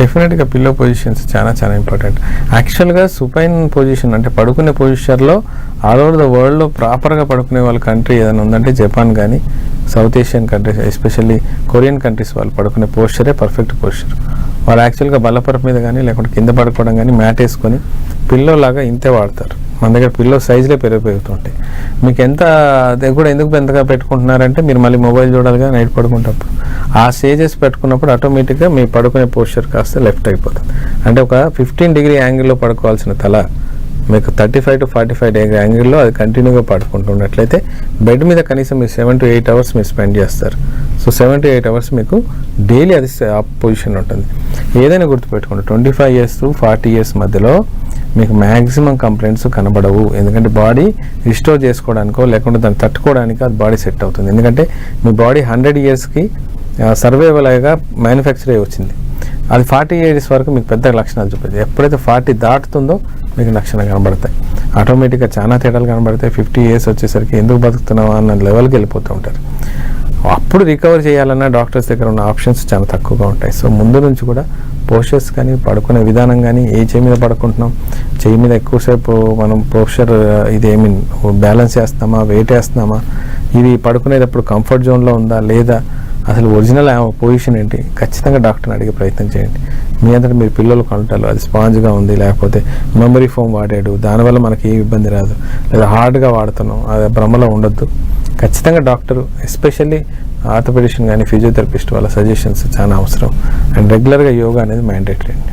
డెఫినెట్గా pillow positions చాలా important. యాక్చువల్గా సుపైన్ పొజిషన్ అంటే పడుకునే పొజిషన్లో ఆల్ ఓవర్ ద వరల్డ్లో ప్రాపర్గా పడుకునే వాళ్ళ కంట్రీ ఏదైనా ఉందంటే జపాన్ కానీ south Asian countries especially Korean countries వాళ్ళు పడుకునే పోస్చరే పర్ఫెక్ట్ పోస్చర్. వాళ్ళు యాక్చువల్గా బల్లపరపు మీద కానీ లేకుంటే కింద పడుకోవడం కానీ మ్యాట్ వేసుకొని పిల్లో లాగా ఇంతే వాడతారు. మన దగ్గర పిల్లో సైజులే పెరుగుతుంటాయి. మీకు ఎంత అది కూడా ఎందుకు ఎంతగా పెట్టుకుంటున్నారంటే మీరు మళ్ళీ మొబైల్ చూడాలిగా నైట్ పడుకునేటప్పుడు ఆ స్టేజెస్ పెట్టుకున్నప్పుడు ఆటోమేటిక్గా మీ పడుకునే పోస్చర్ కాస్త లెఫ్ట్ అయిపోతుంది. అంటే ఒక 15 డిగ్రీ యాంగిల్లో పడుకోవాల్సిన తల మీకు 35 to 45 డిగ్రీ యాంగిల్లో అది కంటిన్యూగా పడుకుంటున్నట్లయితే బెడ్ మీద కనీసం మీరు 7 to 8 అవర్స్ మీరు స్పెండ్ చేస్తారు. సో 7 to 8 అవర్స్ మీకు డైలీ అది ఆ పొజిషన్ ఉంటుంది. ఏదైనా గుర్తుపెట్టుకోండి, 25 years to 40 years మధ్యలో మీకు మ్యాక్సిమం కంప్లైంట్స్ కనబడవు. ఎందుకంటే బాడీ రిస్టోర్ చేసుకోవడానికో లేకుంటే దాన్ని తట్టుకోవడానికి అది బాడీ సెట్ అవుతుంది. ఎందుకంటే మీ బాడీ 100 yearsకి సర్వైవల్గా మ్యానుఫ్యాక్చర్ అయ్యి వచ్చింది. అది 40 years వరకు మీకు పెద్ద లక్షణాలు చూపించదు. ఎప్పుడైతే 40 దాటుతుందో మీకు లక్షణాలు కనబడతాయి. ఆటోమేటిక్గా చాలా తేడాలు కనబడతాయి. 50 years వచ్చేసరికి ఎందుకు బతుకుతున్నావా అన్న లెవెల్కి వెళ్ళిపోతూ ఉంటారు. అప్పుడు రికవర్ చేయాలన్నా డాక్టర్స్ దగ్గర ఉన్న ఆప్షన్స్ చాలా తక్కువగా ఉంటాయి. సో ముందు నుంచి కూడా పోస్చర్స్ కానీ పడుకునే విధానం కానీ ఏ చేయి మీద పడుకుంటున్నాం, చేయి మీద ఎక్కువసేపు మనం పోస్చర్ ఇది బ్యాలెన్స్ చేస్తున్నామా, వెయిట్ వేస్తున్నామా, ఇది పడుకునేటప్పుడు కంఫర్ట్ జోన్లో ఉందా లేదా, అసలు ఒరిజినల్ పొజిషన్ ఏంటి, ఖచ్చితంగా డాక్టర్ని అడిగే ప్రయత్నం చేయండి. మీ అంతటా మీరు పిల్లలు కొంటారు అది స్పాంజ్గా ఉంది లేకపోతే మెమరీ ఫోమ్ వాడాడు దానివల్ల మనకి ఏ ఇబ్బంది రాదు, లేదా హార్డ్గా వాడుతున్నాం అది భ్రమలో ఉండొద్దు. ఖచ్చితంగా డాక్టర్ ఎస్పెషల్లీ ఆర్థోపెడిషన్ కానీ ఫిజియోథెరపిస్ట్ వాళ్ళ సజెషన్స్ చాలా అవసరం. అండ్ రెగ్యులర్గా యోగా అనేది మ్యాండేటరీ అండి.